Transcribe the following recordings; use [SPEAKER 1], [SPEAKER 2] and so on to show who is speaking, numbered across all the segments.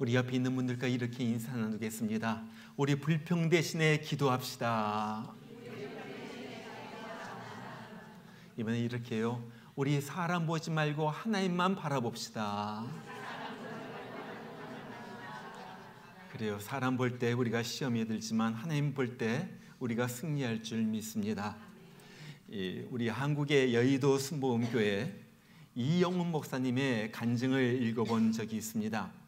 [SPEAKER 1] 우리 옆에 있는 분들과 이렇게 인사 나누겠습니다. 우리 불평 대신에 기도합시다. 이번에 이렇게요. 우리 사람 보지 말고 하나님만 바라봅시다. 그래요. 사람 볼 때 우리가 시험에 들지만 하나님 볼 때 우리가 승리할 줄 믿습니다. 우리 한국의 여의도 순복음교회 이영훈 목사님의 간증을 읽어본 적이 있습니다.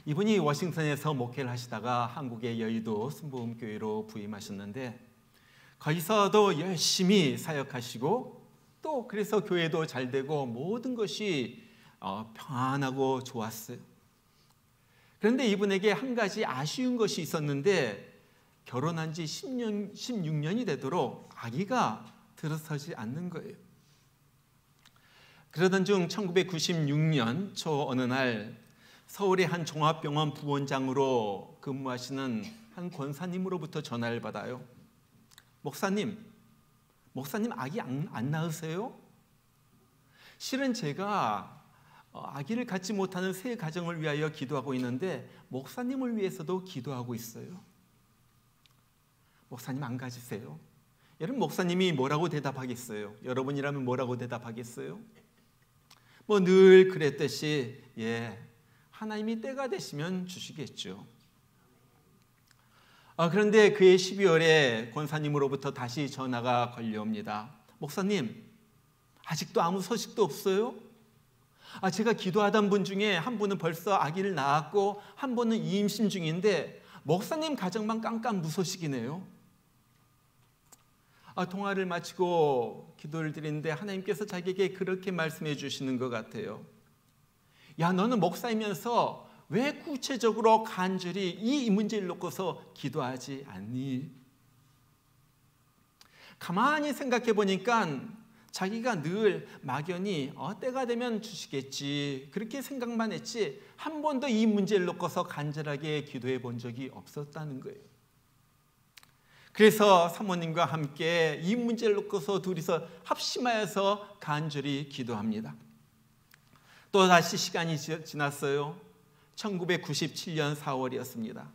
[SPEAKER 1] 이분이 워싱턴에서 목회를 하시다가 한국의 여의도 순복음교회로 부임하셨는데 거기서도 열심히 사역하시고 또 그래서 교회도 잘 되고 모든 것이 평안하고 좋았어요. 그런데 이분에게 한 가지 아쉬운 것이 있었는데 결혼한 지 16년이 되도록 아기가 들어서지 않는 거예요. 그러던 중 1996년 초 어느 날 서울의 한 종합병원 부원장으로 근무하시는 한 권사님으로부터 전화를 받아요. 목사님 아기 안 낳으세요? 실은 제가 아기를 갖지 못하는 새 가정을 위하여 기도하고 있는데 목사님을 위해서도 기도하고 있어요. 목사님 안 가지세요? 여러분 목사님이 뭐라고 대답하겠어요? 여러분이라면 뭐라고 대답하겠어요? 뭐 늘 그랬듯이 하나님이 때가 되시면 주시겠죠. 그런데 그해 12월에 권사님으로부터 다시 전화가 걸려옵니다. 목사님 아직도 아무 소식도 없어요? 제가 기도하던 분 중에 한 분은 벌써 아기를 낳았고 한 분은 임신 중인데 목사님 가정만 깜깜무소식이네요. 통화를 마치고 기도를 드리는데 하나님께서 자기에게 그렇게 말씀해 주시는 것 같아요. 야, 너는 목사이면서 왜 구체적으로 간절히 이 문제를 놓고서 기도하지 않니? 가만히 생각해 보니까 자기가 늘 막연히 때가 되면 주시겠지 그렇게 생각만 했지 한 번도 이 문제를 놓고서 간절하게 기도해 본 적이 없었다는 거예요. 그래서 사모님과 함께 이 문제를 놓고서 둘이서 합심하여서 간절히 기도합니다. 또 다시 시간이 지났어요. 1997년 4월이었습니다.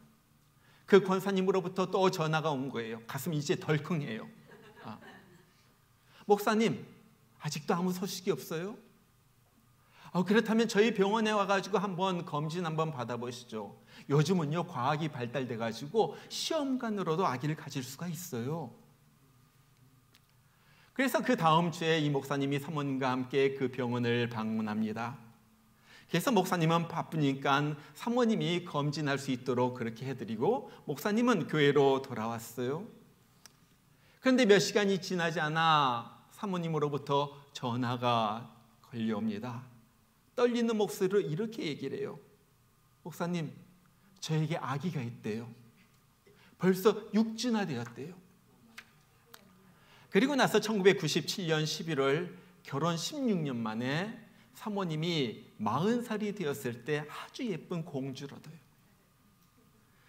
[SPEAKER 1] 그 권사님으로부터 또 전화가 온 거예요. 가슴이 이제 덜컹해요. 목사님 아직도 아무 소식이 없어요? 그렇다면 저희 병원에 와가지고 한번 검진 한번 받아보시죠. 요즘은요 과학이 발달돼가지고 시험관으로도 아기를 가질 수가 있어요. 그래서 그 다음 주에 이 목사님이 사모님과 함께 그 병원을 방문합니다. 그래서 목사님은 바쁘니까 사모님이 검진할 수 있도록 그렇게 해드리고 목사님은 교회로 돌아왔어요. 그런데 몇 시간이 지나지 않아 사모님으로부터 전화가 걸려옵니다. 떨리는 목소리로 이렇게 얘기를 해요. 목사님 저에게 아기가 있대요. 벌써 6주나 되었대요. 그리고 나서 1997년 11월 결혼 16년 만에 사모님이 40살이 되었을 때 아주 예쁜 공주를 얻어요.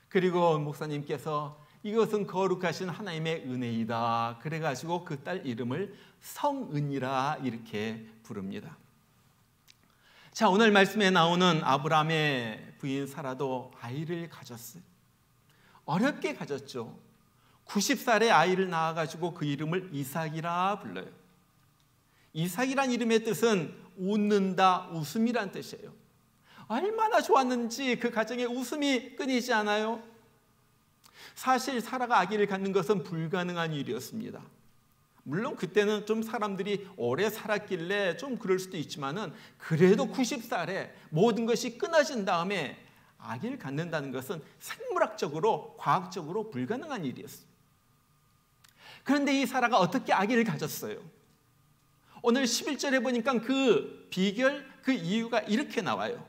[SPEAKER 1] 그리고 목사님께서 이것은 거룩하신 하나님의 은혜이다 그래가지고 그 딸 이름을 성은이라 이렇게 부릅니다. 자, 오늘 말씀에 나오는 아브라함의 부인 사라도 아이를 가졌어요. 어렵게 가졌죠. 90살에 아이를 낳아가지고 그 이름을 이삭이라 불러요. 이삭이란 이름의 뜻은 웃는다, 웃음이란 뜻이에요. 얼마나 좋았는지 그 가정에 웃음이 끊이지 않아요. 사실 사라가 아기를 갖는 것은 불가능한 일이었습니다. 물론 그때는 좀 사람들이 오래 살았길래 좀 그럴 수도 있지만은 그래도 90살에 모든 것이 끊어진 다음에 아기를 갖는다는 것은 생물학적으로 과학적으로 불가능한 일이었어요. 그런데 이 사라가 어떻게 아기를 가졌어요? 오늘 11절에 보니까 그 비결, 그 이유가 이렇게 나와요.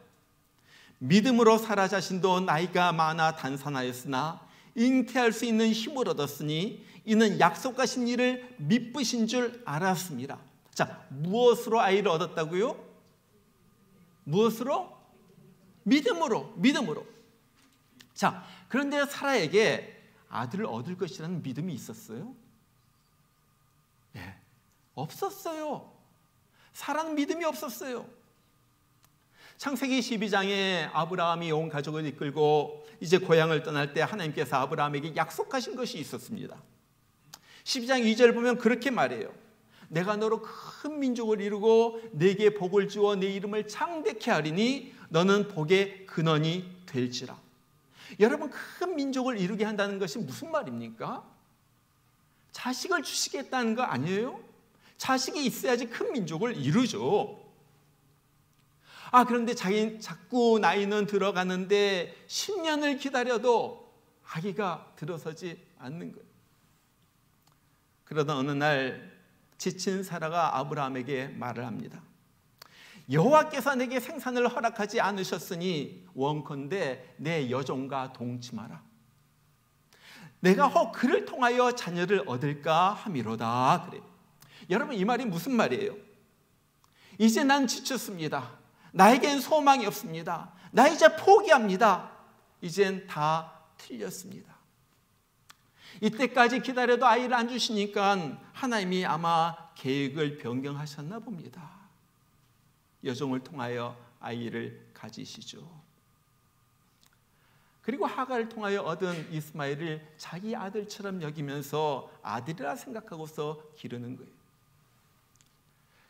[SPEAKER 1] 믿음으로 사라 자신도 나이가 많아 단산하였으나 잉태할 수 있는 힘을 얻었으니 이는 약속하신 일을 미쁘신 줄 알았습니다. 자, 무엇으로 아이를 얻었다고요? 무엇으로? 믿음으로. 자, 그런데 사라에게 아들을 얻을 것이라는 믿음이 있었어요? 없었어요. 사라는 믿음이 없었어요. 창세기 12장에 아브라함이 온 가족을 이끌고 이제 고향을 떠날 때 하나님께서 아브라함에게 약속하신 것이 있었습니다. 12장 2절 보면 그렇게 말해요. 내가 너로 큰 민족을 이루고 네게 복을 주어 네 이름을 창대케 하리니 너는 복의 근원이 될지라. 여러분, 큰 민족을 이루게 한다는 것이 무슨 말입니까? 자식을 주시겠다는 거 아니에요? 자식이 있어야지 큰 민족을 이루죠. 그런데 자꾸 나이는 들어가는데 10년을 기다려도 아기가 들어서지 않는 거예요. 그러던 어느 날 지친 사라가 아브라함에게 말을 합니다. 여호와께서 내게 생산을 허락하지 않으셨으니 원컨대 내 여종과 동침하라. 내가 혹 그를 통하여 자녀를 얻을까 함이로다. 그래요. 여러분, 이 말이 무슨 말이에요? 이제 난 지쳤습니다. 나에겐 소망이 없습니다. 나 이제 포기합니다. 이젠 다 틀렸습니다. 이때까지 기다려도 아이를 안 주시니까 하나님이 아마 계획을 변경하셨나 봅니다. 여종을 통하여 아이를 가지시죠. 그리고 하가를 통하여 얻은 이스마엘을 자기 아들처럼 여기면서 아들이라 생각하고서 기르는 거예요.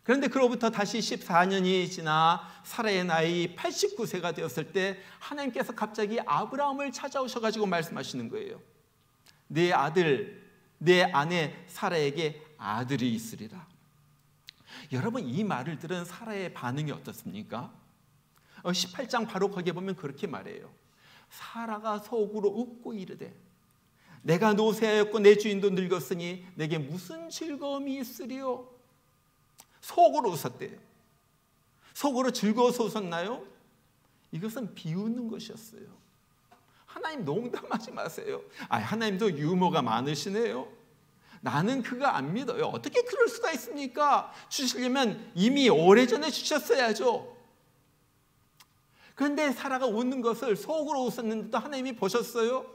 [SPEAKER 1] 그런데 그로부터 다시 14년이 지나 사라의 나이 89세가 되었을 때 하나님께서 갑자기 아브라함을 찾아오셔가지고 말씀하시는 거예요. 내 아들, 내 아내 사라에게 아들이 있으리라. 여러분, 이 말을 들은 사라의 반응이 어떻습니까? 18장 바로 거기에 보면 그렇게 말해요. 사라가 속으로 웃고 이르되 내가 노쇠하였고 내 주인도 늙었으니 내게 무슨 즐거움이 있으리요? 속으로 웃었대요. 속으로 즐거워서 웃었나요? 이것은 비웃는 것이었어요. 하나님 농담하지 마세요. 하나님도 유머가 많으시네요. 나는 그거 안 믿어요. 어떻게 그럴 수가 있습니까? 주시려면 이미 오래전에 주셨어야죠. 그런데 사라가 웃는 것을 속으로 웃었는데도 하나님이 보셨어요.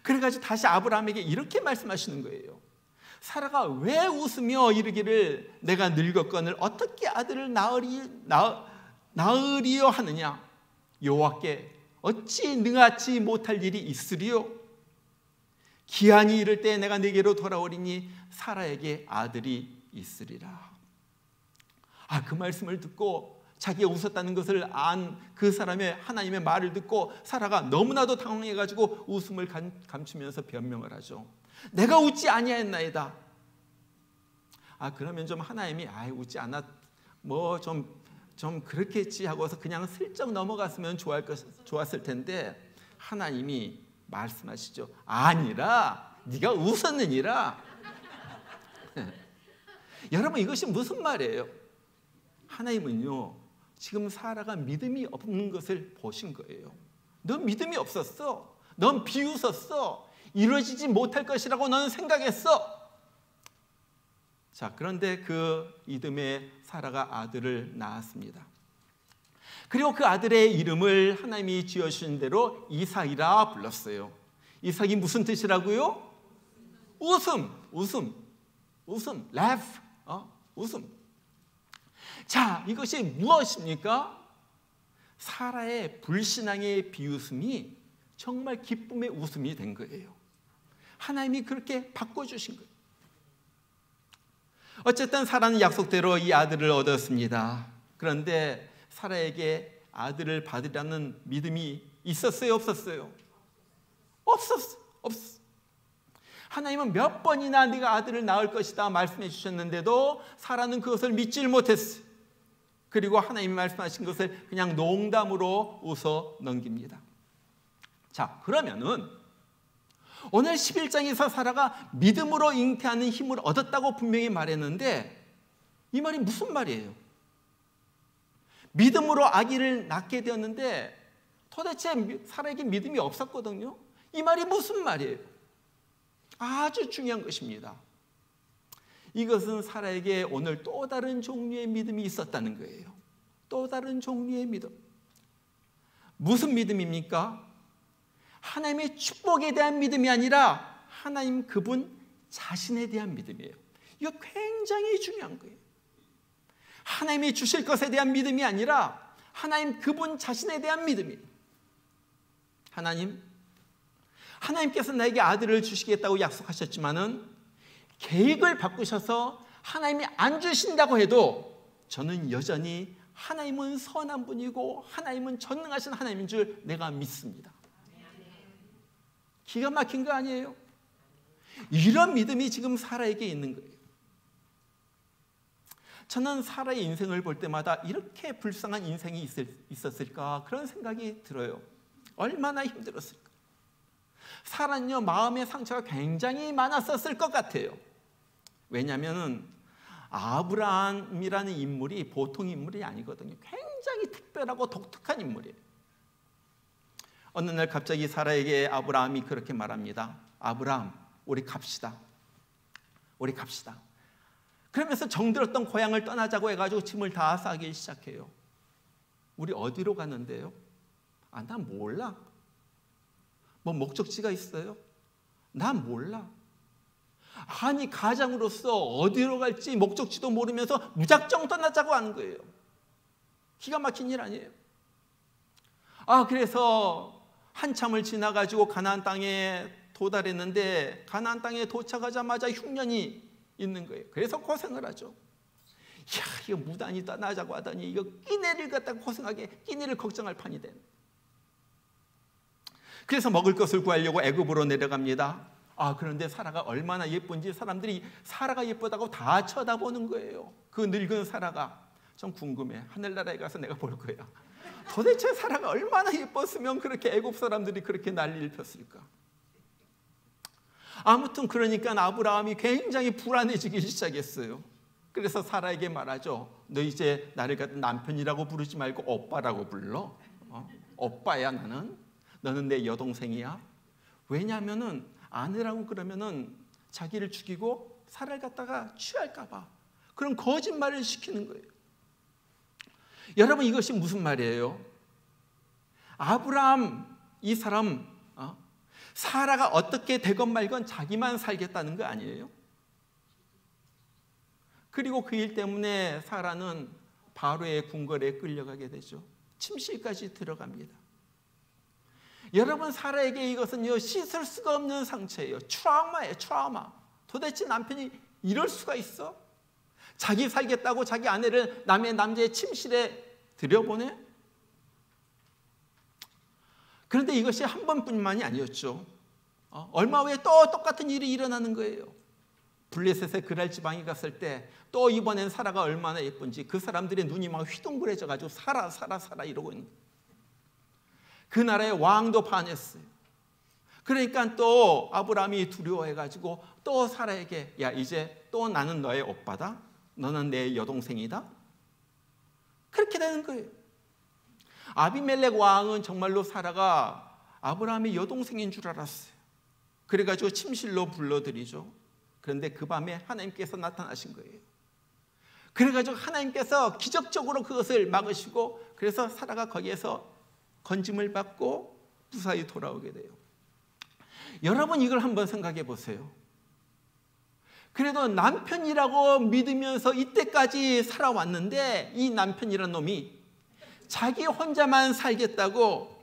[SPEAKER 1] 그래가지고 다시 아브라함에게 이렇게 말씀하시는 거예요. 사라가 왜 웃으며 이르기를 내가 늙었거늘 어떻게 아들을 낳으리요 하느냐? 여호와께 어찌 능하지 못할 일이 있으리요? 기한이 이를 때 내가 네게로 돌아오리니 사라에게 아들이 있으리라. 그 말씀을 듣고 자기가 웃었다는 것을 안 그 사람의 하나님의 말을 듣고 사라가 너무나도 당황해가지고 웃음을 감추면서 변명을 하죠. 내가 웃지 아니하였나이다. 그러면 좀 하나님이 웃지 않았 좀 그렇겠지 하고서 그냥 슬쩍 넘어갔으면 좋았을 텐데 하나님이 말씀하시죠. 아니라 네가 웃었느니라. 여러분, 이것이 무슨 말이에요? 하나님은요, 지금 사라가 믿음이 없는 것을 보신 거예요. 넌 믿음이 없었어. 넌 비웃었어. 이루어지지 못할 것이라고 너는 생각했어. 그런데 그 이듬해 사라가 아들을 낳았습니다. 그리고 그 아들의 이름을 하나님이 지어주신 대로 이삭이라 불렀어요. 이삭이 무슨 뜻이라고요? 웃음, laugh, 웃음. 이것이 무엇입니까? 사라의 불신앙의 비웃음이 정말 기쁨의 웃음이 된 거예요. 하나님이 그렇게 바꿔주신 거예요. 어쨌든 사라는 약속대로 이 아들을 얻었습니다. 그런데 사라에게 아들을 받으라는 믿음이 있었어요, 없었어요? 없었어. 하나님은 몇 번이나 네가 아들을 낳을 것이다 말씀해 주셨는데도 사라는 그것을 믿질 못했어요. 그리고 하나님이 말씀하신 것을 그냥 농담으로 웃어 넘깁니다. 그러면은 오늘 11장에서 사라가 믿음으로 잉태하는 힘을 얻었다고 분명히 말했는데 이 말이 무슨 말이에요? 믿음으로 아기를 낳게 되었는데 도대체 사라에게 믿음이 없었거든요. 이 말이 무슨 말이에요? 아주 중요한 것입니다. 이것은 사라에게 오늘 또 다른 종류의 믿음이 있었다는 거예요. 또 다른 종류의 믿음. 무슨 믿음입니까? 하나님의 축복에 대한 믿음이 아니라 하나님 그분 자신에 대한 믿음이에요. 이거 굉장히 중요한 거예요. 하나님이 주실 것에 대한 믿음이 아니라 하나님 그분 자신에 대한 믿음이, 하나님께서 나에게 아들을 주시겠다고 약속하셨지만은 계획을 바꾸셔서 하나님이 안 주신다고 해도 저는 여전히 하나님은 선한 분이고 하나님은 전능하신 하나님인 줄 내가 믿습니다. 기가 막힌 거 아니에요? 이런 믿음이 지금 사라에게 있는 거예요. 저는 사라의 인생을 볼 때마다 이렇게 불쌍한 인생이 있었을까 그런 생각이 들어요. 얼마나 힘들었을까. 사라는요, 마음의 상처가 굉장히 많았었을 것 같아요. 왜냐하면 아브라함이라는 인물이 보통 인물이 아니거든요. 굉장히 특별하고 독특한 인물이에요. 어느 날 갑자기 사라에게 아브라함이 그렇게 말합니다. 아브라함, 우리 갑시다. 그러면서 정들었던 고향을 떠나자고 해가지고 짐을 다 싸기 시작해요. 우리 어디로 가는데요? 난 몰라. 뭐 목적지가 있어요? 난 몰라. 아니, 가장으로서 어디로 갈지 목적지도 모르면서 무작정 떠나자고 하는 거예요. 기가 막힌 일 아니에요? 그래서 한참을 지나가지고 가나안 땅에 도달했는데 가나안 땅에 도착하자마자 흉년이 있는 거예요. 그래서 고생을 하죠. 이거 무단히 떠나자고 하더니 이거 끼니를 갖다가 고생하게, 끼니를 걱정할 판이 되는. 그래서 먹을 것을 구하려고 애굽으로 내려갑니다. 그런데 사라가 얼마나 예쁜지 사람들이 사라가 예쁘다고 다 쳐다보는 거예요. 그 늙은 사라가. 좀 궁금해. 하늘나라에 가서 내가 볼 거야. 도대체 사라가 얼마나 예뻤으면 그렇게 애굽 사람들이 그렇게 난리를 폈을까. 아무튼 그러니까 아브라함이 굉장히 불안해지기 시작했어요. 그래서 사라에게 말하죠. 너 이제 나를 갖다 남편이라고 부르지 말고 오빠라고 불러. 오빠야 나는. 너는 내 여동생이야. 왜냐하면은 아내라고 그러면은 자기를 죽이고 사라를 갖다가 취할까 봐. 그런 거짓말을 시키는 거예요. 여러분, 이것이 무슨 말이에요? 아브라함, 이 사람, 사라가 어떻게 되건 말건 자기만 살겠다는 거 아니에요? 그리고 그 일 때문에 사라는 바로의 궁궐에 끌려가게 되죠. 침실까지 들어갑니다. 여러분, 사라에게 이것은요, 씻을 수가 없는 상처예요. 트라우마예요, 트라우마. 도대체 남편이 이럴 수가 있어? 자기 살겠다고 자기 아내를 남의 남자의 침실에 들여보내? 그런데 이것이 한 번뿐만이 아니었죠. 얼마 후에 또 똑같은 일이 일어나는 거예요. 블레셋의 그랄 지방에 갔을 때 또 이번엔 사라가 얼마나 예쁜지 그 사람들의 눈이 막 휘둥그레져가지고 사라 이러고 있는 거예요. 그 나라의 왕도 반했어요. 그러니까 또 아브라함이 두려워해가지고 또 사라에게 야, 이제 또 나는 너의 오빠다. 너는 내 여동생이다. 그렇게 되는 거예요. 아비멜렉 왕은 정말로 사라가 아브라함의 여동생인 줄 알았어요. 그래가지고 침실로 불러들이죠. 그런데 그 밤에 하나님께서 나타나신 거예요. 그래가지고 하나님께서 기적적으로 그것을 막으시고 그래서 사라가 거기에서 건짐을 받고 무사히 돌아오게 돼요. 여러분, 이걸 한번 생각해 보세요. 그래도 남편이라고 믿으면서 이때까지 살아왔는데 이 남편이란 놈이 자기 혼자만 살겠다고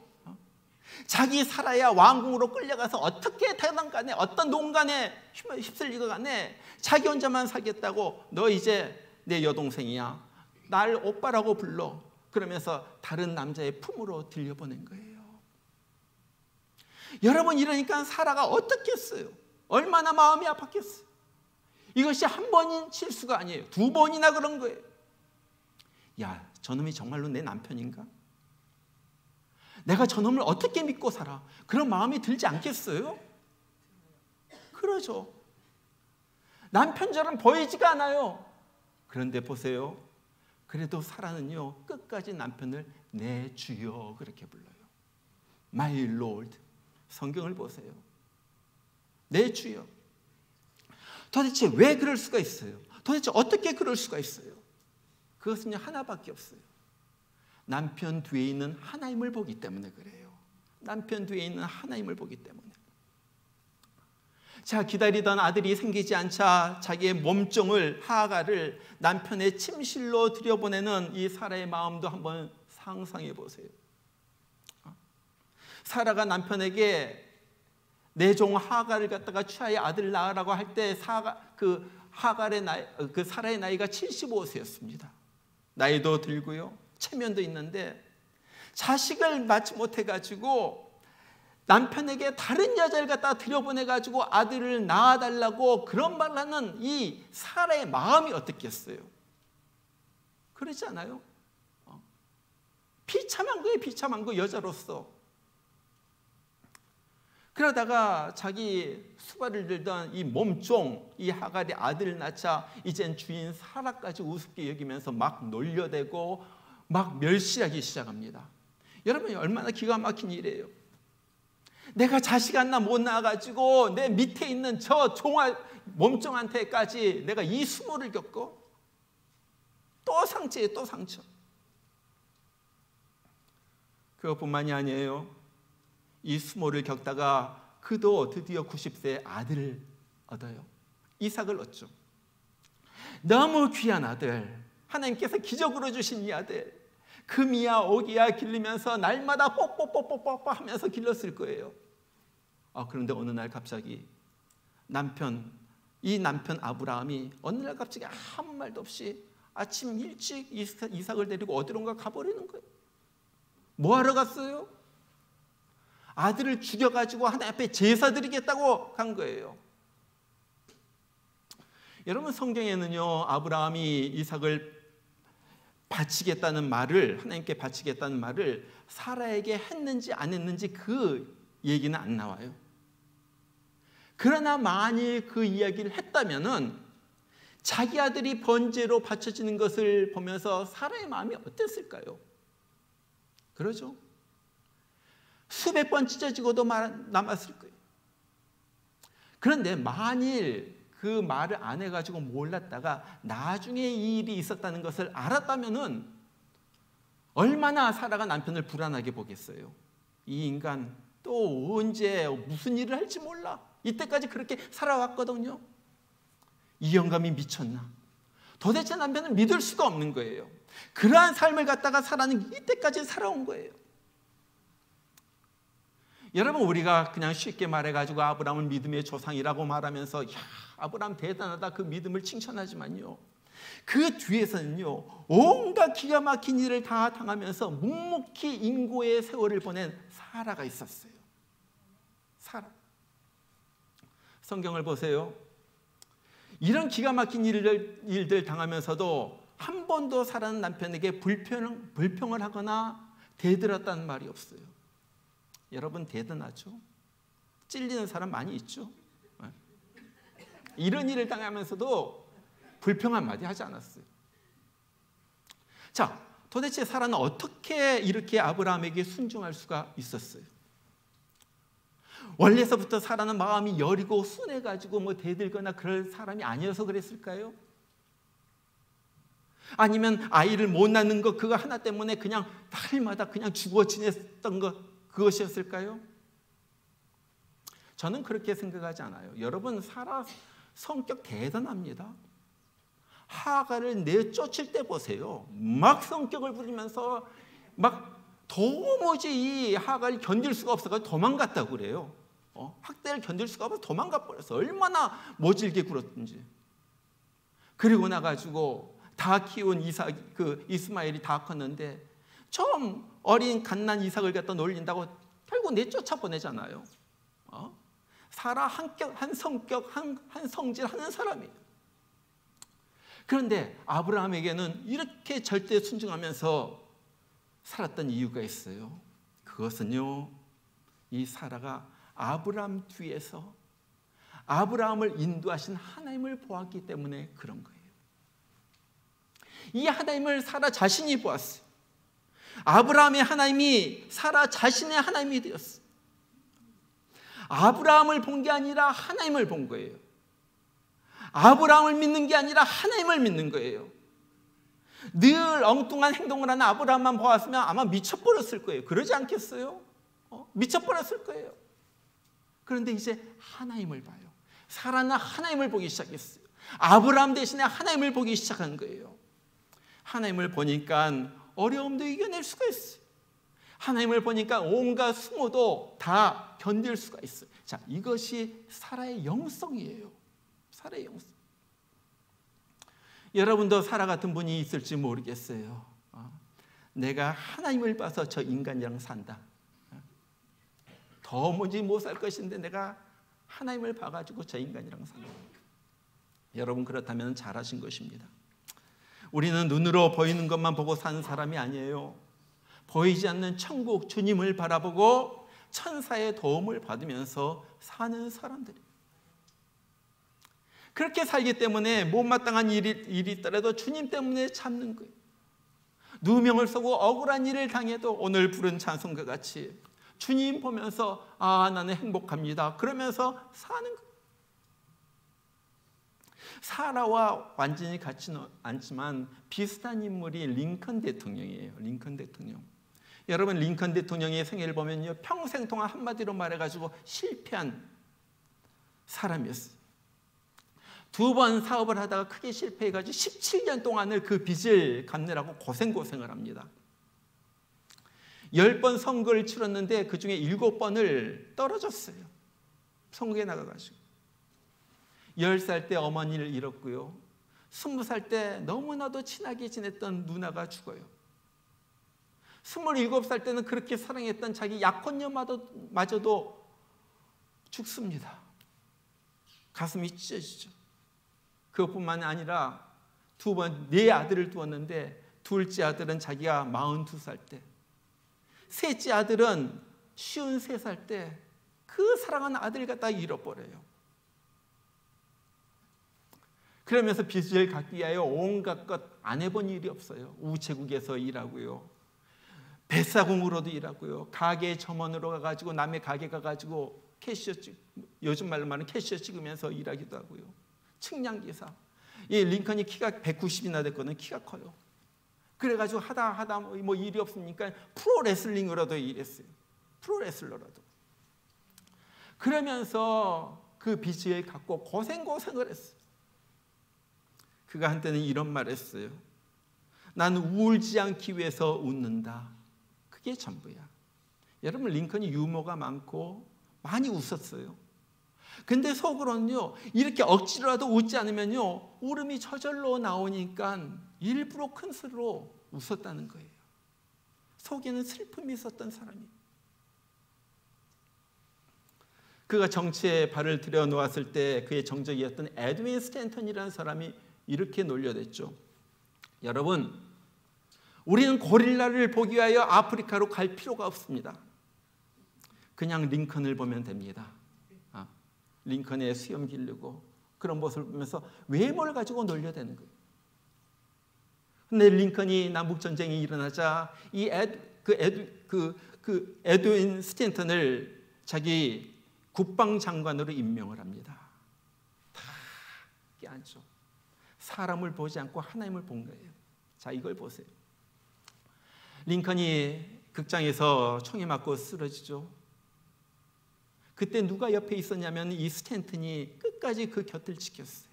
[SPEAKER 1] 자기 사라야 왕궁으로 끌려가서 어떻게 되든 간에 어떤 농간에 휩쓸리고 간에 자기 혼자만 살겠다고 너 이제 내 여동생이야. 날 오빠라고 불러. 그러면서 다른 남자의 품으로 들려보낸 거예요. 여러분, 이러니까 사라가 어떻겠어요? 얼마나 마음이 아팠겠어요? 이것이 한 번인 실수가 아니에요. 두 번이나 그런 거예요. 야, 저놈이 정말로 내 남편인가? 내가 저놈을 어떻게 믿고 살아? 그런 마음이 들지 않겠어요? 그러죠. 남편처럼 보이지가 않아요. 그런데 보세요. 그래도 사라는요, 끝까지 남편을 내 주여 그렇게 불러요. My Lord. 성경을 보세요. 내 주여. 도대체 왜 그럴 수가 있어요? 도대체 어떻게 그럴 수가 있어요? 그것은 하나밖에 없어요. 남편 뒤에 있는 하나님을 보기 때문에 그래요. 남편 뒤에 있는 하나님을 보기 때문에. 자, 기다리던 아들이 생기지 않자 자기의 몸종을 하아가를 남편의 침실로 들여보내는 이 사라의 마음도 한번 상상해 보세요. 사라가 남편에게 내 종 하갈을 갖다가 취하여 아들을 낳으라고 할 때 하갈의 나이, 사라의 나이가 75세였습니다. 나이도 들고요, 체면도 있는데 자식을 낳지 못해가지고 남편에게 다른 여자를 갖다 들여보내가지고 아들을 낳아달라고 그런 말을 하는 이 사라의 마음이 어떻겠어요? 그렇지 않아요? 비참한 거예요, 비참한 거, 여자로서. 그러다가 자기 수발을 들던 이 몸종, 이 하갈이 아들을 낳자 이젠 주인 사라까지 우습게 여기면서 막 놀려대고 막 멸시하기 시작합니다. 여러분, 얼마나 기가 막힌 일이에요. 내가 자식 하나 못 낳아가지고 내 밑에 있는 저 몸종한테까지 내가 이 수모를 겪고 또 상처에 또 상처. 그것뿐만이 아니에요. 이 수모를 겪다가 그도 드디어 90세에 아들을 얻어요. 이삭을 얻죠. 너무 귀한 아들, 하나님께서 기적으로 주신 이 아들, 금이야 옥이야 길르면서 날마다 뽀뽀뽀뽀뽀 하면서 길렀을 거예요. 그런데 어느 날 갑자기 이 남편 아브라함이 어느 날 갑자기 아무 말도 없이 아침 일찍 이삭을 데리고 어디론가 가버리는 거예요. 뭐 하러 갔어요? 아들을 죽여가지고 하나님 앞에 제사 드리겠다고 간 거예요. 여러분, 성경에는요, 아브라함이 이삭을 바치겠다는 말을, 하나님께 바치겠다는 말을 사라에게 했는지 안 했는지 그 얘기는 안 나와요. 그러나 만일 그 이야기를 했다면은 자기 아들이 번제로 바쳐지는 것을 보면서 사라의 마음이 어땠을까요? 그러죠? 수백 번 찢어지고도 남았을 거예요. 그런데 만일 그 말을 안 해가지고 몰랐다가 나중에 이 일이 있었다는 것을 알았다면은 얼마나 사라가 남편을 불안하게 보겠어요. 이 인간 또 언제 무슨 일을 할지 몰라. 이때까지 그렇게 살아왔거든요. 이 영감이 미쳤나? 도대체 남편을 믿을 수가 없는 거예요. 그러한 삶을 갖다가 사라는 이때까지 살아온 거예요. 여러분, 우리가 그냥 쉽게 말해가지고 아브라함은 믿음의 조상이라고 말하면서 야, 아브라함 대단하다, 그 믿음을 칭찬하지만요, 그 뒤에서는요 온갖 기가 막힌 일을 다 당하면서 묵묵히 인고의 세월을 보낸 사라가 있었어요. 사라. 성경을 보세요. 이런 기가 막힌 일들 당하면서도 한 번도 사라는 남편에게 불평을 하거나 대들었다는 말이 없어요. 여러분, 대단하죠? 찔리는 사람 많이 있죠? 이런 일을 당하면서도 불평 한마디 하지 않았어요. 자, 도대체 사라는 어떻게 이렇게 아브라함에게 순종할 수가 있었어요? 원래서부터 사라는 마음이 여리고 순해가지고 뭐 대들거나 그럴 사람이 아니어서 그랬을까요? 아니면 아이를 못 낳는 것 그거 하나 때문에 그냥 날마다 그냥 죽어 지냈던 것 그것이었을까요? 저는 그렇게 생각하지 않아요. 여러분, 사라 성격 대단합니다. 하갈을 내쫓을 때 보세요. 막 성격을 부리면서 막 도무지 이 하갈을 견딜 수가 없어서 도망갔다고 그래요. 학대를 견딜 수가 없어서 도망가 버렸어. 얼마나 모질게 굴었든지. 그리고 나가지고 다 키운 이스마엘이 다 컸는데 좀 어린 갓난 이삭을 갖다 놀린다고 결국 내쫓아 보내잖아요. 사라 한 성격, 한 성질 하는 사람이에요. 그런데 아브라함에게는 이렇게 절대 순종하면서 살았던 이유가 있어요. 그것은요, 이 사라가 아브라함 뒤에서 아브라함을 인도하신 하나님을 보았기 때문에 그런 거예요. 이 하나님을 사라 자신이 보았어요. 아브라함의 하나님이 사라 자신의 하나님이 되었어요. 아브라함을 본 게 아니라 하나님을 본 거예요. 아브라함을 믿는 게 아니라 하나님을 믿는 거예요. 늘 엉뚱한 행동을 하는 아브라함만 보았으면 아마 미쳐버렸을 거예요. 그러지 않겠어요? 미쳐버렸을 거예요. 그런데 이제 하나님을 봐요. 사라는 하나님을 보기 시작했어요. 아브라함 대신에 하나님을 보기 시작한 거예요. 하나님을 보니까 어려움도 이겨낼 수가 있어요. 하나님을 보니까 온갖 수모도 다 견딜 수가 있어요. 자, 이것이 사라의 영성이에요. 사라의 영성. 여러분도 사라 같은 분이 있을지 모르겠어요. 내가 하나님을 봐서 저 인간이랑 산다. 도무지 못 살 것인데 내가 하나님을 봐가지고 저 인간이랑 산다. 여러분, 그렇다면 잘하신 것입니다. 우리는 눈으로 보이는 것만 보고 사는 사람이 아니에요. 보이지 않는 천국 주님을 바라보고 천사의 도움을 받으면서 사는 사람들이에요. 그렇게 살기 때문에 못마땅한 일이 있더라도 주님 때문에 참는 거예요. 누명을 쓰고 억울한 일을 당해도 오늘 부른 찬송과 같이 주님 보면서 나는 행복합니다. 그러면서 사는 거예요. 사라와 완전히 같지는 않지만 비슷한 인물이 링컨 대통령이에요. 링컨 대통령. 여러분, 링컨 대통령의 생애를 보면요, 평생 동안 한마디로 말해가지고 실패한 사람이었어요. 2번 사업을 하다가 크게 실패해가지고 17년 동안을 그 빚을 갚느라고 고생을 합니다. 10번 선거를 치렀는데 그 중에 7번을 떨어졌어요. 선거에 나가가지고. 10살 때 어머니를 잃었고요. 20살 때 너무나도 친하게 지냈던 누나가 죽어요. 27살 때는 그렇게 사랑했던 자기 약혼녀마저도 죽습니다. 가슴이 찢어지죠. 그것뿐만 아니라 4 아들을 두었는데 둘째 아들은 자기가 42살 때, 셋째 아들은 53살 때 그 사랑하는 아들 갖다 잃어버려요. 그러면서 빚을 갚기 위하여 온갖 것 안 해본 일이 없어요. 우체국에서 일하고요, 뱃사공으로도 일하고요, 가게 점원으로 가가지고 남의 가게 가가지고 캐시어 요즘 말로 말하는 캐시어 찍으면서 일하기도 하고요, 측량기사. 이 링컨이 키가 190이나 됐거든요. 키가 커요. 그래가지고 하다 뭐 일이 없으니까 프로레슬링으로도 일했어요. 프로레슬러라도. 그러면서 그 빚을 갖고 고생을 했어요. 그가 한때는 이런 말을 했어요. 난 울지 않기 위해서 웃는다. 그게 전부야. 여러분, 링컨이 유머가 많고 많이 웃었어요. 근데 속으로는요, 이렇게 억지로라도 웃지 않으면요, 울음이 저절로 나오니까 일부러 큰 소리로 웃었다는 거예요. 속에는 슬픔이 있었던 사람이. 그가 정치에 발을 들여놓았을 때 그의 정적이었던 에드윈 스탠턴이라는 사람이 이렇게 놀려댔죠. 여러분, 우리는 고릴라를 보기 위하여 아프리카로 갈 필요가 없습니다. 그냥 링컨을 보면 됩니다. 링컨의 수염 기르고 그런 모습을 보면서 외모를 가지고 놀려대는 거예요. 근데 링컨이 남북전쟁이 일어나자 이 에드윈 스탠턴을 자기 국방장관으로 임명을 합니다. 다 깨안죠. 사람을 보지 않고 하나님을 본 거예요. 자, 이걸 보세요. 링컨이 극장에서 총에 맞고 쓰러지죠. 그때 누가 옆에 있었냐면 이 스탠턴이 끝까지 그 곁을 지켰어요.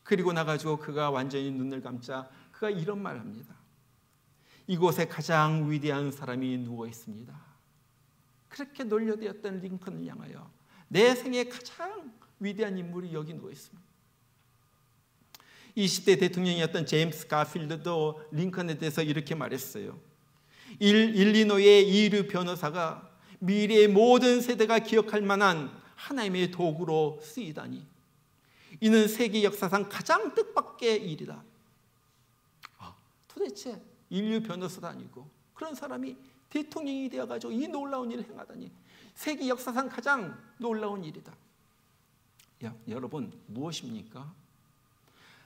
[SPEAKER 1] 그리고 나가지고 그가 완전히 눈을 감자 그가 이런 말을 합니다. 이곳에 가장 위대한 사람이 누워 있습니다. 그렇게 놀려대었던 링컨을 향하여 내 생에 가장 위대한 인물이 여기 누워 있습니다. 20대 대통령이었던 제임스 가필드도 링컨에 대해서 이렇게 말했어요. 일리노이의 이류 변호사가 미래의 모든 세대가 기억할 만한 하나님의 도구로 쓰이다니 이는 세계 역사상 가장 뜻밖의 일이다. 도대체 인류 변호사도 아니고 그런 사람이 대통령이 되어가지고 이 놀라운 일을 행하다니 세계 역사상 가장 놀라운 일이다. 여러분, 무엇입니까?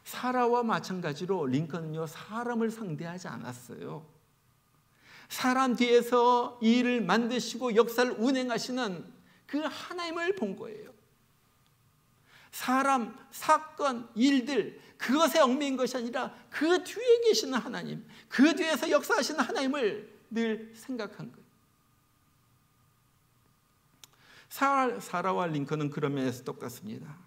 [SPEAKER 1] 사라와 마찬가지로 링컨은요, 사람을 상대하지 않았어요. 사람 뒤에서 이 일을 만드시고 역사를 운행하시는 그 하나님을 본 거예요. 사람, 사건, 일들 그것에 얽매인 것이 아니라 그 뒤에 계시는 하나님, 그 뒤에서 역사하시는 하나님을 늘 생각한 거예요. 사라와 링컨은 그런 면에서 똑같습니다.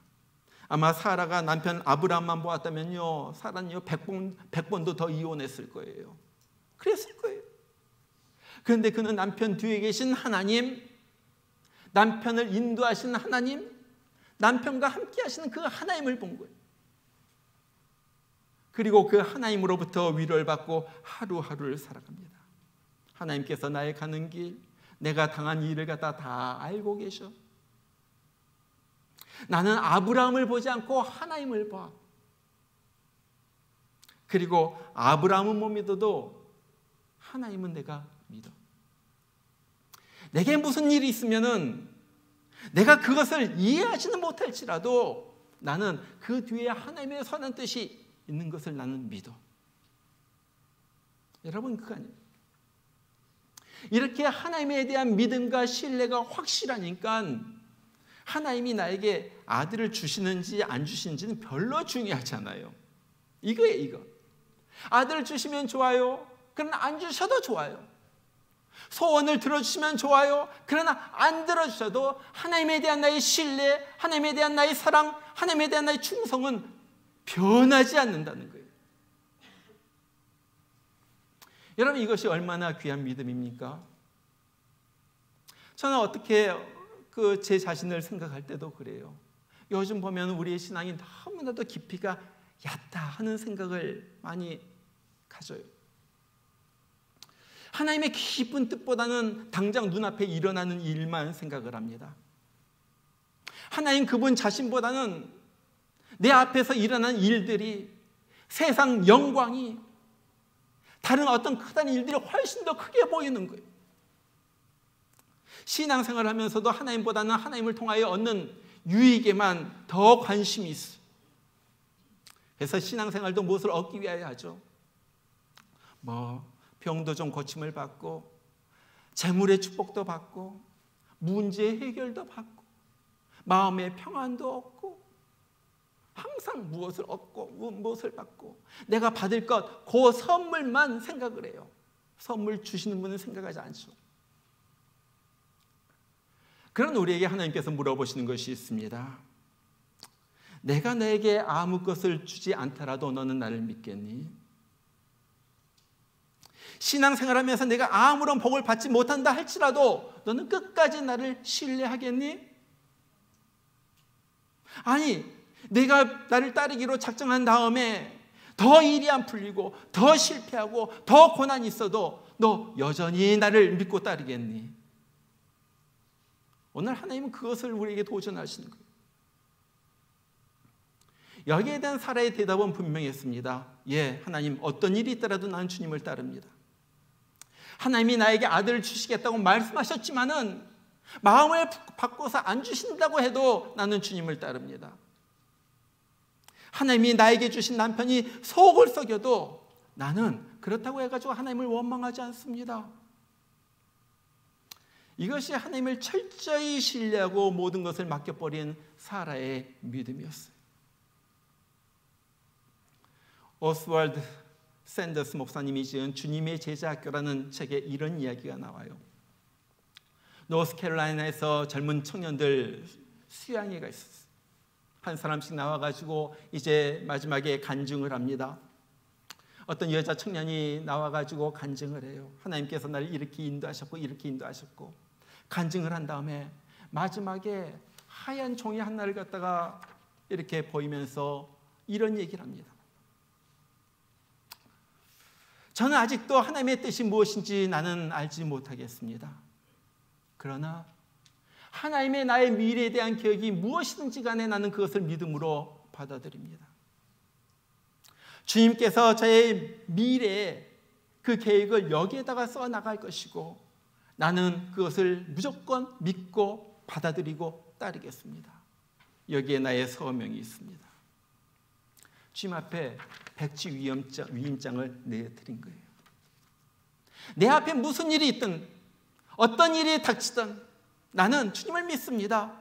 [SPEAKER 1] 아마 사라가 남편 아브라함만 보았다면요, 사라는요 100번도 더 이혼했을 거예요. 그랬을 거예요. 그런데 그는 남편 뒤에 계신 하나님, 남편을 인도하시는 하나님, 남편과 함께 하시는 그 하나님을 본 거예요. 그리고 그 하나님으로부터 위로를 받고 하루하루를 살아갑니다. 하나님께서 나의 가는 길, 내가 당한 일을 갖다 다 알고 계셔. 나는 아브라함을 보지 않고 하나님을 봐. 그리고 아브라함은 못 믿어도 하나님은 내가 믿어. 내게 무슨 일이 있으면은 내가 그것을 이해하지는 못할지라도 나는 그 뒤에 하나님의 선한 뜻이 있는 것을 나는 믿어. 여러분, 그거 아니에요? 이렇게 하나님에 대한 믿음과 신뢰가 확실하니까 하나님이 나에게 아들을 주시는지 안 주시는지는 별로 중요하지 않아요. 이거예요, 이거. 아들을 주시면 좋아요. 그러나 안 주셔도 좋아요. 소원을 들어주시면 좋아요. 그러나 안 들어주셔도 하나님에 대한 나의 신뢰, 하나님에 대한 나의 사랑, 하나님에 대한 나의 충성은 변하지 않는다는 거예요. 여러분, 이것이 얼마나 귀한 믿음입니까? 저는 어떻게 제 자신을 생각할 때도 그래요. 요즘 보면 우리의 신앙이 너무나도 깊이가 얕다 하는 생각을 많이 가져요. 하나님의 깊은 뜻보다는 당장 눈앞에 일어나는 일만 생각을 합니다. 하나님 그분 자신보다는 내 앞에서 일어난 일들이, 세상 영광이, 다른 어떤 크다는 일들이 훨씬 더 크게 보이는 거예요. 신앙생활을 하면서도 하나님보다는 하나님을 통하여 얻는 유익에만 더 관심이 있어요. 그래서 신앙생활도 무엇을 얻기 위하여 하죠? 병도 좀 고침을 받고, 재물의 축복도 받고, 문제 해결도 받고, 마음의 평안도 얻고, 항상 무엇을 얻고 무엇을 받고, 내가 받을 것, 그 선물만 생각을 해요. 선물 주시는 분은 생각하지 않죠. 그런 우리에게 하나님께서 물어보시는 것이 있습니다. 내가 너에게 아무 것을 주지 않더라도 너는 나를 믿겠니? 신앙생활하면서 내가 아무런 복을 받지 못한다 할지라도 너는 끝까지 나를 신뢰하겠니? 아니, 내가 나를 따르기로 작정한 다음에 더 일이 안 풀리고 더 실패하고 더 고난이 있어도 너 여전히 나를 믿고 따르겠니? 오늘 하나님은 그것을 우리에게 도전하시는 거예요. 여기에 대한 사라의 대답은 분명했습니다. 예, 하나님, 어떤 일이 있더라도 나는 주님을 따릅니다. 하나님이 나에게 아들을 주시겠다고 말씀하셨지만은 마음을 바꿔서 안 주신다고 해도 나는 주님을 따릅니다. 하나님이 나에게 주신 남편이 속을 썩여도 나는 그렇다고 해가지고 하나님을 원망하지 않습니다. 이것이 하나님을 철저히 신뢰하고 모든 것을 맡겨버린 사라의 믿음이었어요. 오스왈드 샌더스 목사님이 지은 주님의 제자학교라는 책에 이런 이야기가 나와요. 노스캐롤라이나에서 젊은 청년들 수양회가 있었어요. 한 사람씩 나와가지고 이제 마지막에 간증을 합니다. 어떤 여자 청년이 나와가지고 간증을 해요. 하나님께서 나를 이렇게 인도하셨고 이렇게 인도하셨고, 간증을 한 다음에 마지막에 하얀 종이 하나를 갖다가 이렇게 보이면서 이런 얘기를 합니다. 저는 아직도 하나님의 뜻이 무엇인지 나는 알지 못하겠습니다. 그러나 하나님의 나의 미래에 대한 계획이 무엇이든지 간에 나는 그것을 믿음으로 받아들입니다. 주님께서 저의 미래에 그 계획을 여기에다가 써나갈 것이고 나는 그것을 무조건 믿고 받아들이고 따르겠습니다. 여기에 나의 소명이 있습니다. 주님 앞에 백지 위임장을 내드린 거예요. 내 앞에 무슨 일이 있든 어떤 일이 닥치든 나는 주님을 믿습니다.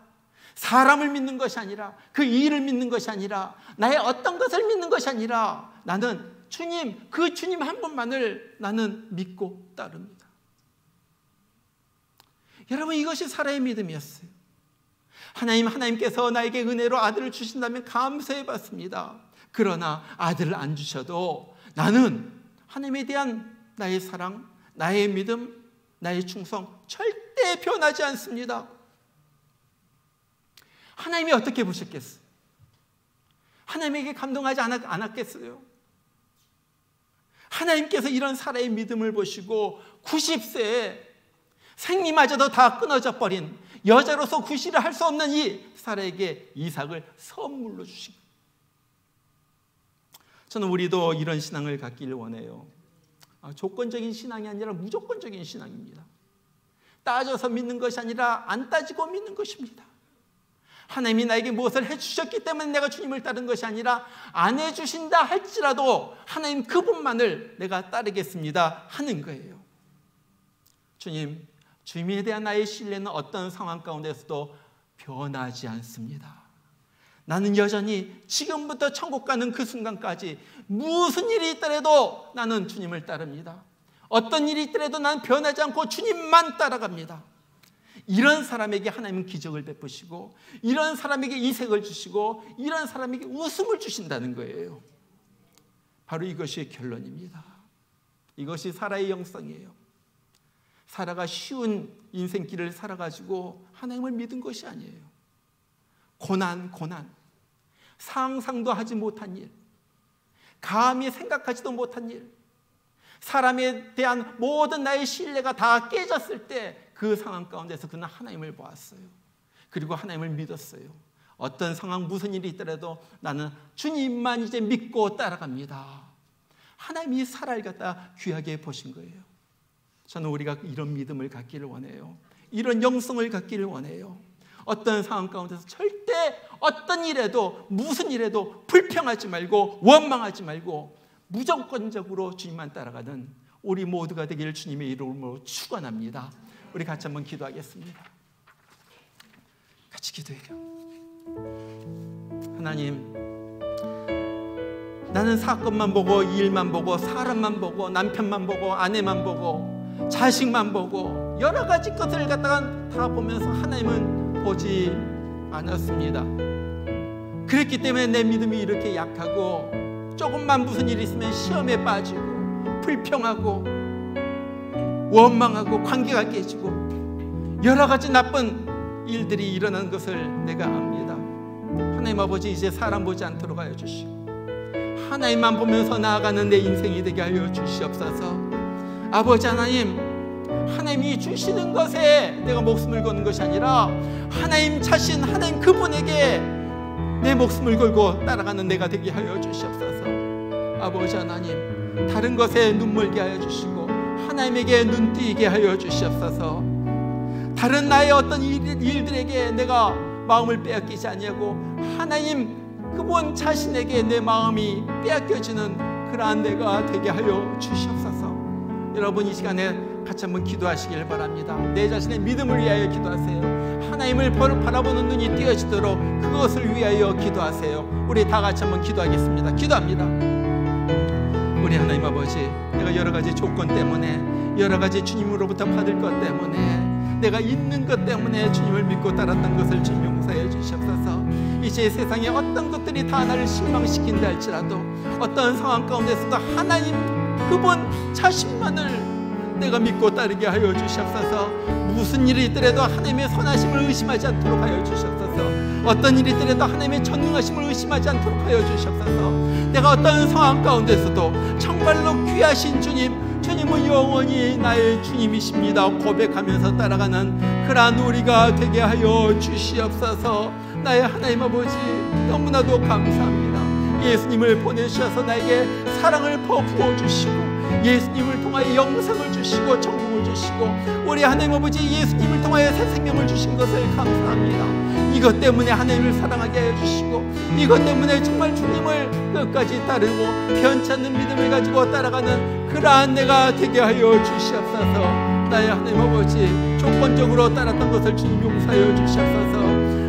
[SPEAKER 1] 사람을 믿는 것이 아니라, 그 일을 믿는 것이 아니라, 나의 어떤 것을 믿는 것이 아니라 나는 주님, 그 주님 한 분만을 나는 믿고 따릅니다. 여러분, 이것이 사라의 믿음이었어요. 하나님께서 나에게 은혜로 아들을 주신다면 감사해 받습니다. 그러나 아들을 안 주셔도 나는 하나님에 대한 나의 사랑, 나의 믿음, 나의 충성 절대 변하지 않습니다. 하나님이 어떻게 보셨겠어요? 하나님에게 감동하지 않았겠어요? 하나님께서 이런 사라의 믿음을 보시고 90세에 생리마저도 다 끊어져 버린 여자로서 구실을 할 수 없는 이 사라에게 이삭을 선물로 주신 거예요. 저는 우리도 이런 신앙을 갖기를 원해요. 조건적인 신앙이 아니라 무조건적인 신앙입니다. 따져서 믿는 것이 아니라 안 따지고 믿는 것입니다. 하나님이 나에게 무엇을 해주셨기 때문에 내가 주님을 따른 것이 아니라 안 해주신다 할지라도 하나님 그분만을 내가 따르겠습니다 하는 거예요. 주님에 대한 나의 신뢰는 어떤 상황 가운데서도 변하지 않습니다. 나는 여전히 지금부터 천국 가는 그 순간까지 무슨 일이 있더라도 나는 주님을 따릅니다. 어떤 일이 있더라도 나는 변하지 않고 주님만 따라갑니다. 이런 사람에게 하나님은 기적을 베푸시고 이런 사람에게 이색을 주시고 이런 사람에게 웃음을 주신다는 거예요. 바로 이것이 결론입니다. 이것이 사라의 영성이에요. 사라가 쉬운 인생길을 살아가지고 하나님을 믿은 것이 아니에요. 고난, 상상도 하지 못한 일, 감히 생각하지도 못한 일, 사람에 대한 모든 나의 신뢰가 다 깨졌을 때 그 상황 가운데서 그는 하나님을 보았어요. 그리고 하나님을 믿었어요. 어떤 상황 무슨 일이 있더라도 나는 주님만 이제 믿고 따라갑니다. 하나님이 사라를 갖다 귀하게 보신 거예요. 저는 우리가 이런 믿음을 갖기를 원해요. 이런 영성을 갖기를 원해요. 어떤 상황 가운데서 절대 어떤 일에도 무슨 일에도 불평하지 말고 원망하지 말고 무조건적으로 주님만 따라가는 우리 모두가 되기를 주님의 이름으로 축원합니다. 우리 같이 한번 기도하겠습니다. 같이 기도해요. 하나님, 나는 사건만 보고 일만 보고 사람만 보고 남편만 보고 아내만 보고 자식만 보고 여러 가지 것을 갖다가 다 보면서 하나님은 보지 않았습니다. 그랬기 때문에 내 믿음이 이렇게 약하고 조금만 무슨 일이 있으면 시험에 빠지고 불평하고 원망하고 관계가 깨지고 여러 가지 나쁜 일들이 일어나는 것을 내가 압니다. 하나님 아버지, 이제 사람 보지 않도록 하여 주시고 하나님만 보면서 나아가는 내 인생이 되게 하여 주시옵소서. 아버지 하나님, 하나님이 주시는 것에 내가 목숨을 거는 것이 아니라 하나님 자신, 하나님 그분에게 내 목숨을 걸고 따라가는 내가 되게 하여 주시옵소서. 아버지 하나님, 다른 것에 눈물게 하여 주시고 하나님에게 눈뜨이게 하여 주시옵소서. 다른 나의 어떤 일들에게 내가 마음을 빼앗기지 아니하고 하나님 그분 자신에게 내 마음이 빼앗겨지는 그러한 내가 되게 하여 주시옵소서. 여러분, 이 시간에 같이 한번 기도하시길 바랍니다. 내 자신의 믿음을 위하여 기도하세요. 하나님을 바라보는 눈이 띄어지도록 그것을 위하여 기도하세요. 우리 다 같이 한번 기도하겠습니다. 기도합니다. 우리 하나님 아버지, 내가 여러 가지 조건 때문에, 여러 가지 주님으로부터 받을 것 때문에, 내가 있는 것 때문에 주님을 믿고 따랐던 것을 주님 용서해 주시옵소서. 이제 세상에 어떤 것들이 다 나를 실망시킨다 할지라도 어떤 상황 가운데서도 하나님 그분 자신만을 내가 믿고 따르게 하여 주시옵소서. 무슨 일이 있더라도 하나님의 선하심을 의심하지 않도록 하여 주시옵소서. 어떤 일이 있더라도 하나님의 전능하심을 의심하지 않도록 하여 주시옵소서. 내가 어떤 상황 가운데서도 정말로 귀하신 주님은 영원히 나의 주님이십니다 고백하면서 따라가는 그러한 우리가 되게 하여 주시옵소서. 나의 하나님 아버지, 너무나도 감사합니다. 예수님을 보내주셔서 나에게 사랑을 부어주시고 예수님을 통하여 영생을 주시고 천국을 주시고 우리 하나님 아버지 예수님을 통하여 새 생명을 주신 것을 감사합니다. 이것 때문에 하나님을 사랑하게 하여 주시고 이것 때문에 정말 주님을 끝까지 따르고 변치 않는 믿음을 가지고 따라가는 그러한 내가 되게 하여 주시옵소서. 나의 하나님 아버지, 조건적으로 따랐던 것을 주님 용서하여 주시옵소서.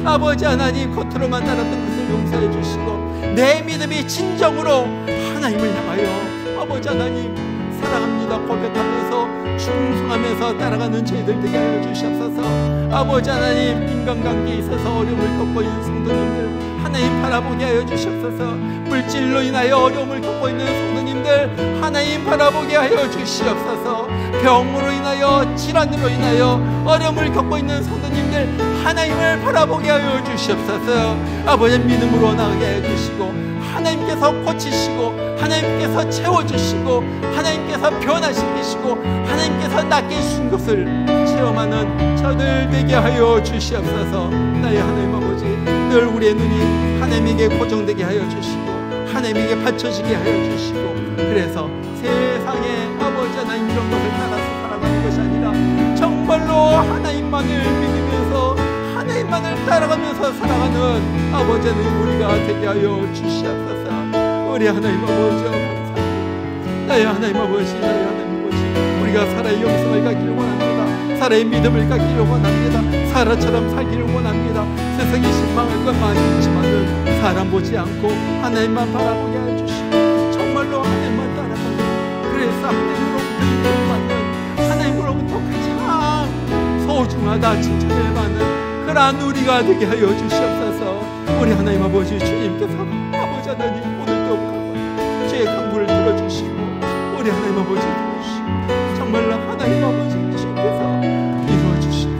[SPEAKER 1] 아버지 하나님, 겉으로만 따랐던 것을 용서해 주시고 내 믿음이 진정으로 하나님을 향하여 아버지 하나님 사랑합니다 고백하면서 충성하면서 따라가는 저희들 되게 하여 주시옵소서. 아버지 하나님, 인간관계에 있어서 어려움을 겪고 있는 성도님들 하나님 바라보게 하여 주시옵소서. 물질로 인하여 어려움을 겪고 있는 성도님들 하나님 바라보게 하여 주시옵소서. 병으로 인하여 질환으로 인하여 어려움을 겪고 있는 성도님들 하나님을 바라보게 하여 주시옵소서. 아버지 믿음으로 나가게 하여 주시고 하나님께서 고치시고 하나님께서 채워주시고 하나님께서 변화시키시고 하나님께서 낫게 해주신 것을 체험하는 저들 되게 하여 주시옵소서. 나의 하나님 아버지, 늘 우리의 눈이 하나님에게 고정되게 하여 주시고 하나님에게 받쳐지게 하여 주시고, 그래서 세상에 아버지 하나님 이런 것을 따라서 살아가는 것이 아니라 정말로 하나님만을 믿으면서 하나님만을 따라가면서 살아가는 아버지 하나님 우리가 되게 하여 주시옵소서. 우리 하나님 아버지 감사합니다. 나의 하나님 아버지, 나의 하나님 아버지, 우리가 사라의 영성을 갖기를 원합니다. 사라의 믿음을 갖기를 원합니다. 사라처럼 살기를 원합니다. 세상이 실망할 것 많이 있지만은 사람 보지 않고 하나님만 바라보게 하여 주시고 정말로 하나님만 따라가는, 그래서 하나님으로부터 받는, 하나님으로부터 가장 소중하다 칭찬을 받는 그러한 우리가 되게 하여 주시옵소서. 우리 하나님 아버지, 주님께서 아버지 하나님 오늘도 죄의 강구를 들어주시고 우리 하나님 아버지 들어주시고 정말로 하나님 아버지 주님께서 이루어주시옵소서.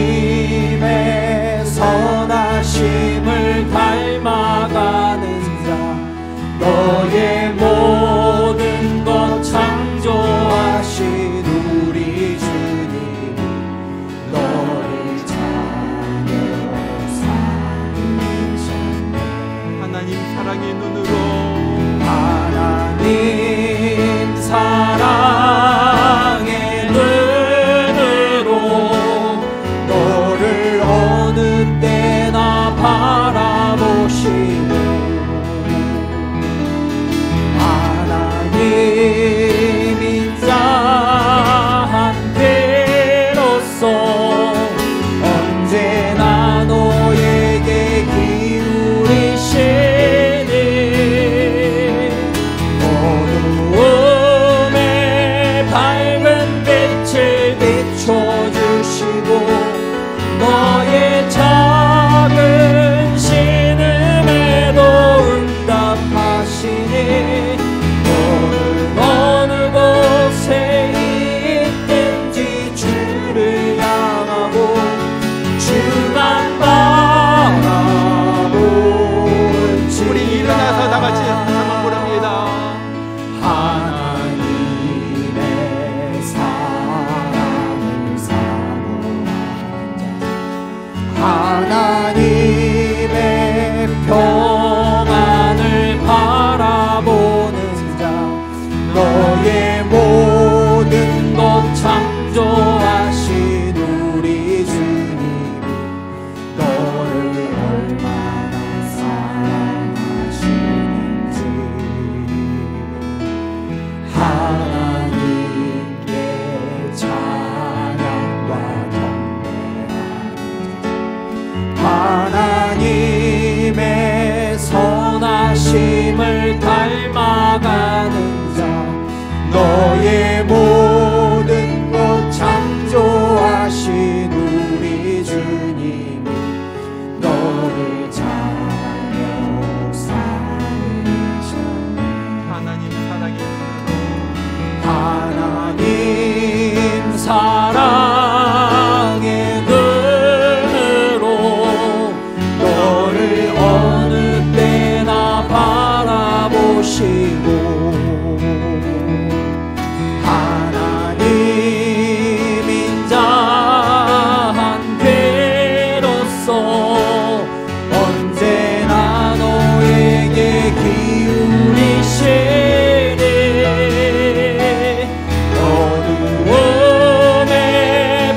[SPEAKER 2] 하나님의 선하심을 닮아가는 자, 너의 모든 것 창조하신 우리 주님이 너를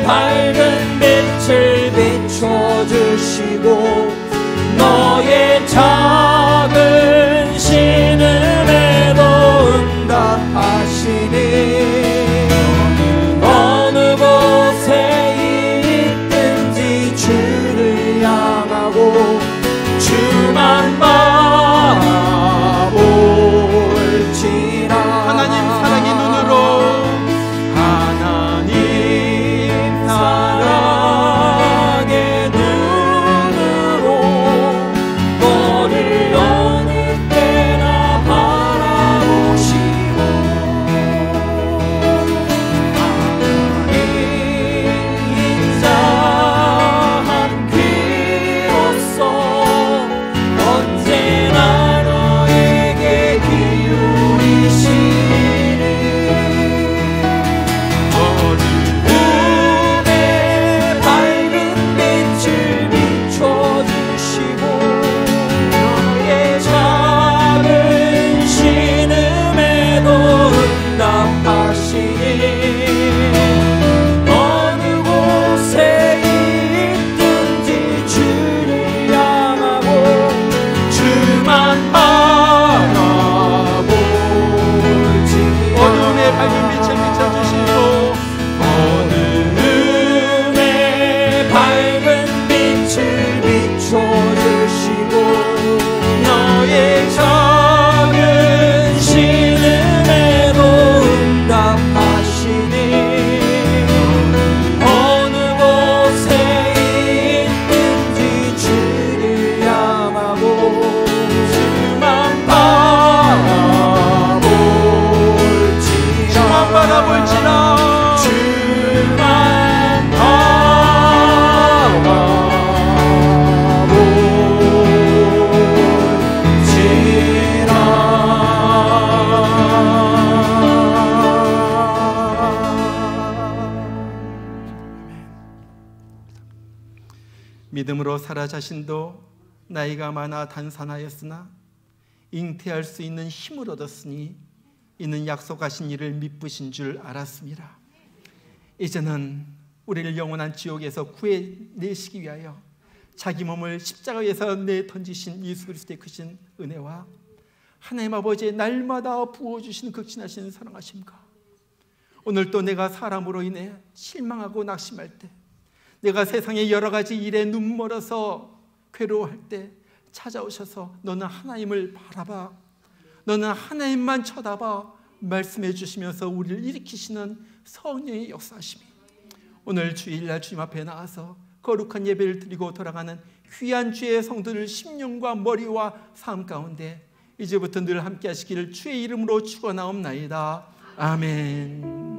[SPEAKER 2] 밝은 빛을 비춰주시고 너의 작은 신음에도 응답하시니 어느 곳에 있든지 주를 향하고 주만 바라볼지라.
[SPEAKER 1] 하나님 사랑의 눈으로, 하나님 사랑의 눈으로 너를 어느 때나 바라보시고 하나님 인자한 귀로서 언제나 너에게 기울이시니 어두움에 밝은 빛을 비춰주시고 너의 작은 신음에도 응답하시니 어느 곳에 있든지 주를 향하고 주만 바라볼지. 어둠의 밝은 빛을 비춰주시고 어둠의 밝은 빛을 비춰주시고 너의 작은 신음에도 응답하시니 어느 곳에 있든지 주를 향하고 주만 바라볼지라. 주만 바라볼지라. 주만 믿음으로 사라 자신도 나이가 많아 단산하였으나 잉태할 수 있는 힘을 얻었으니 이는 약속하신 일을 미쁘신 줄 알았습니다. 이제는 우리를 영원한 지옥에서 구해내시기 위하여 자기 몸을 십자가에서 내던지신 예수 그리스도의 크신 은혜와 하나님 아버지의 날마다 부어주시는 극진하신 사랑하심과 오늘 또 내가 사람으로 인해 실망하고 낙심할 때, 내가 세상의 여러 가지 일에 눈멀어서 괴로워할 때 찾아오셔서 너는 하나님을 바라봐, 너는 하나님만 쳐다봐 말씀해 주시면서 우리를 일으키시는 성령의 역사하심이 오늘 주일날 주님 앞에 나와서 거룩한 예배를 드리고 돌아가는 귀한 주의 성도들 심령과 머리와 삶 가운데 이제부터 늘 함께 하시기를 주의 이름으로 축원하옵나이다. 아멘.